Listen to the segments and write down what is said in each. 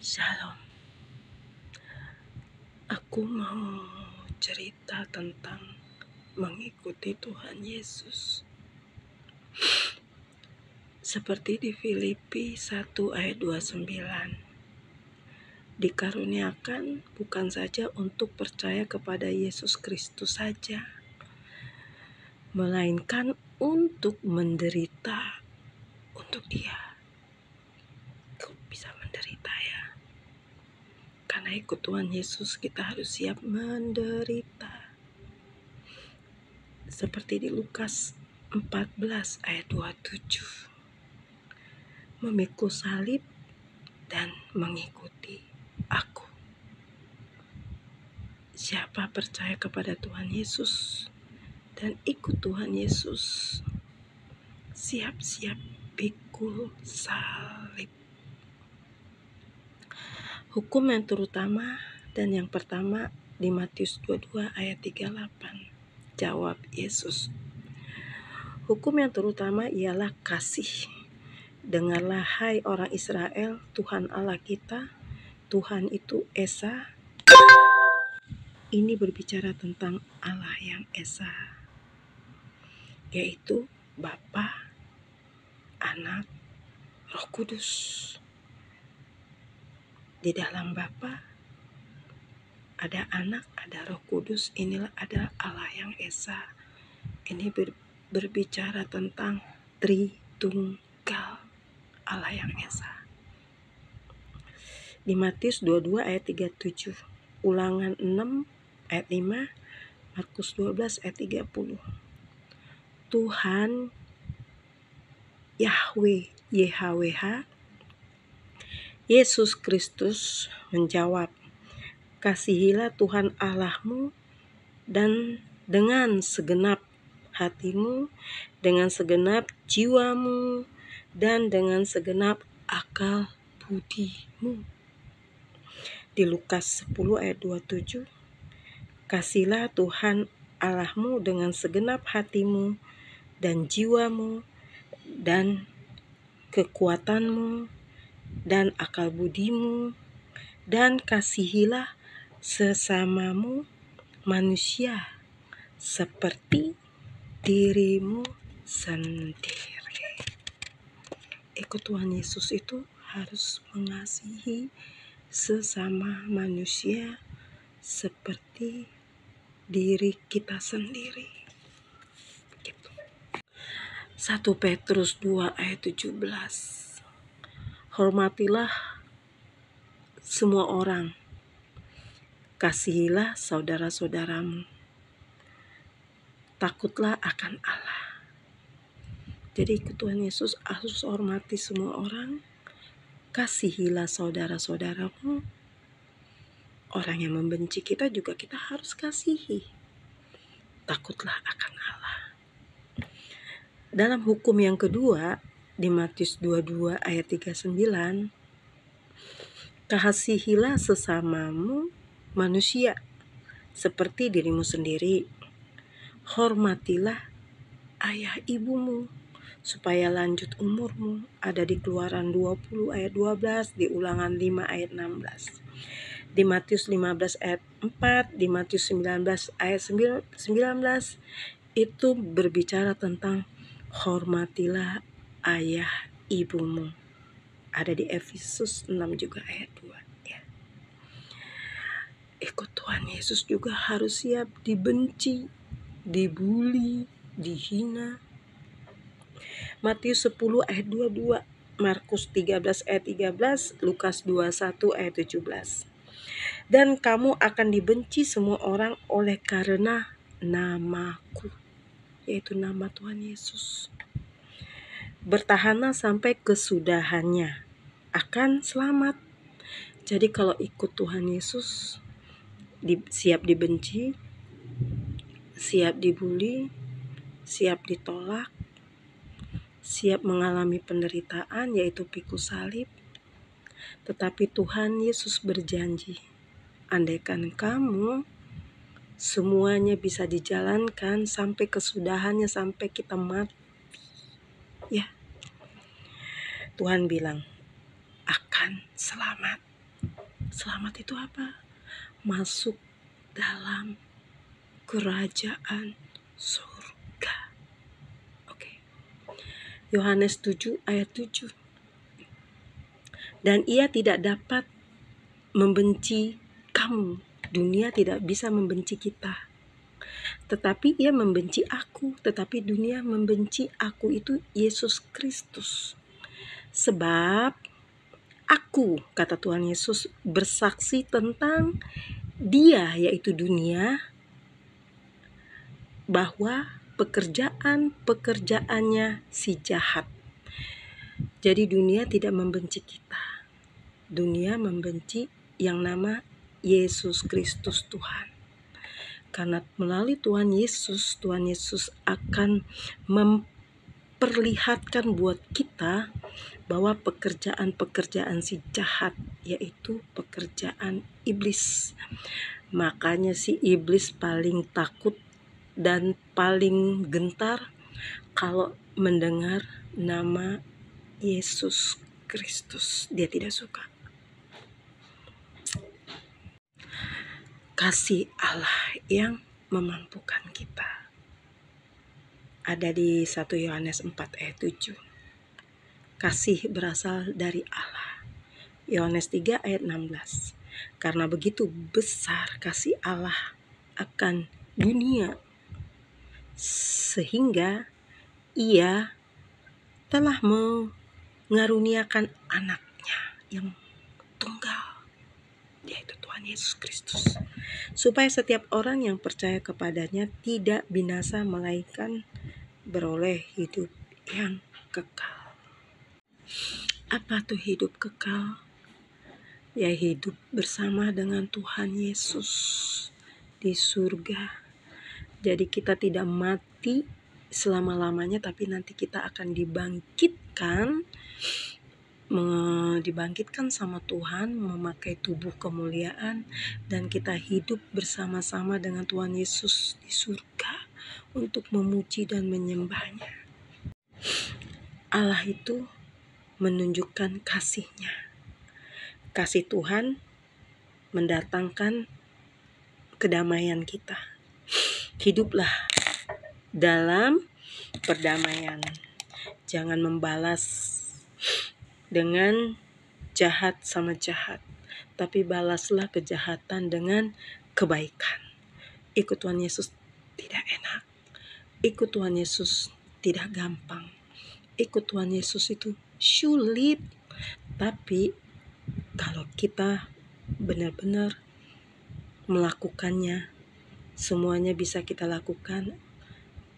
Shalom. Aku mau cerita tentang mengikuti Tuhan Yesus. Seperti di Filipi 1 ayat 29. Dikaruniakan bukan saja untuk percaya kepada Yesus Kristus saja, melainkan untuk menderita untuk Dia. Kok bisa menderita ya? Karena ikut Tuhan Yesus kita harus siap menderita. Seperti di Lukas 14 ayat 27. Memikul salib dan mengikuti aku. Siapa percaya kepada Tuhan Yesus dan ikut Tuhan Yesus, siap-siap pikul salib. Hukum yang terutama dan yang pertama di Matius 22 ayat 38. Jawab Yesus, hukum yang terutama ialah kasih. Dengarlah hai orang Israel, Tuhan Allah kita, Tuhan itu Esa. Ini berbicara tentang Allah yang Esa, yaitu Bapa, Anak, Roh Kudus. Di dalam Bapa ada Anak, ada Roh Kudus. Inilah adalah Allah yang Esa. Ini berbicara tentang Tritunggal, Allah yang Esa. Di Matius 22 ayat 37, Ulangan 6 ayat 5, Markus 12 ayat 30. Tuhan Yahweh YHWH Yesus Kristus menjawab, kasihilah Tuhan Allahmu dan dengan segenap hatimu, dengan segenap jiwamu, dan dengan segenap akal budimu. Di Lukas 10 ayat 27, kasihlah Tuhan Allahmu dengan segenap hatimu dan jiwamu dan kekuatanmu dan akal budimu, dan kasihilah sesamamu manusia seperti dirimu sendiri. Ikut Tuhan Yesus itu harus mengasihi sesama manusia seperti diri kita sendiri. 1 Petrus 2 ayat 17. Hormatilah semua orang. Kasihilah saudara-saudaramu. Takutlah akan Allah. Jadi ikut Tuhan Yesus harus hormati semua orang. Kasihilah saudara-saudaramu. Orang yang membenci kita juga kita harus kasihi. Takutlah akan Allah. Dalam hukum yang kedua, di Matius 22 ayat 39, kasihilah sesamamu manusia seperti dirimu sendiri. Hormatilah ayah ibumu supaya lanjut umurmu. Ada di Keluaran 20 ayat 12, di Ulangan 5 ayat 16. Di Matius 15 ayat 4, di Matius 19 ayat 19, itu berbicara tentang hormatilah ayah ibumu. Ada di Efesus 6 juga ayat 2. Ya. Ikut Tuhan Yesus juga harus siap dibenci, dibully, dihina. Matius 10 ayat 22, Markus 13 ayat 13, Lukas 21 ayat 17. Dan kamu akan dibenci semua orang oleh karena namaku, yaitu nama Tuhan Yesus. Bertahanlah sampai kesudahannya, akan selamat. Jadi kalau ikut Tuhan Yesus, siap dibenci, siap dibully, siap ditolak, siap mengalami penderitaan, yaitu pikul salib. Tetapi Tuhan Yesus berjanji, andaikan kamu semuanya bisa dijalankan sampai kesudahannya, sampai kita mati, ya, Tuhan bilang akan selamat. Selamat itu apa? Masuk dalam kerajaan surga. Oke. Yohanes 7 ayat 7. Dan ia tidak dapat membenci kamu. Dunia tidak bisa membenci kita. Tetapi ia membenci aku. Tetapi dunia membenci aku, itu Yesus Kristus. Sebab aku, kata Tuhan Yesus, bersaksi tentang dia, yaitu dunia, bahwa pekerjaannya si jahat. Jadi dunia tidak membenci kita. Dunia membenci yang nama Yesus Kristus Tuhan. Karena melalui Tuhan Yesus akan memperlihatkan buat kita bahwa pekerjaan si jahat, yaitu pekerjaan iblis. Makanya si iblis paling takut dan paling gentar kalau mendengar nama Yesus Kristus. Dia tidak suka. Kasih Allah yang memampukan kita. Ada di 1 Yohanes 4 ayat 7. Kasih berasal dari Allah. Yohanes 3 ayat 16. Karena begitu besar kasih Allah akan dunia, sehingga ia telah mengaruniakan anaknya yang tunggal, yaitu Tuhan Yesus Kristus, supaya setiap orang yang percaya kepadanya tidak binasa, melainkan beroleh hidup yang kekal. Apa tuh hidup kekal? Ya, hidup bersama dengan Tuhan Yesus di surga. Jadi kita tidak mati selama-lamanya, tapi nanti kita akan dibangkitkan sama Tuhan, memakai tubuh kemuliaan, dan kita hidup bersama-sama dengan Tuhan Yesus di surga untuk memuji dan menyembahnya. Allah itu menunjukkan kasih-Nya. Kasih Tuhan mendatangkan kedamaian kita. Hiduplah dalam perdamaian. Jangan membalas dengan jahat sama jahat, tapi balaslah kejahatan dengan kebaikan. Ikut Tuhan Yesus tidak enak. Ikut Tuhan Yesus tidak gampang. Ikut Tuhan Yesus itu sulit. Tapi kalau kita benar-benar melakukannya, semuanya bisa kita lakukan.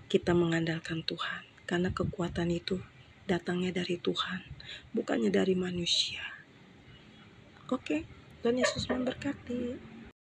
Kita mengandalkan Tuhan, karena kekuatan itu datangnya dari Tuhan, bukannya dari manusia. Oke, Tuhan Yesus memberkati.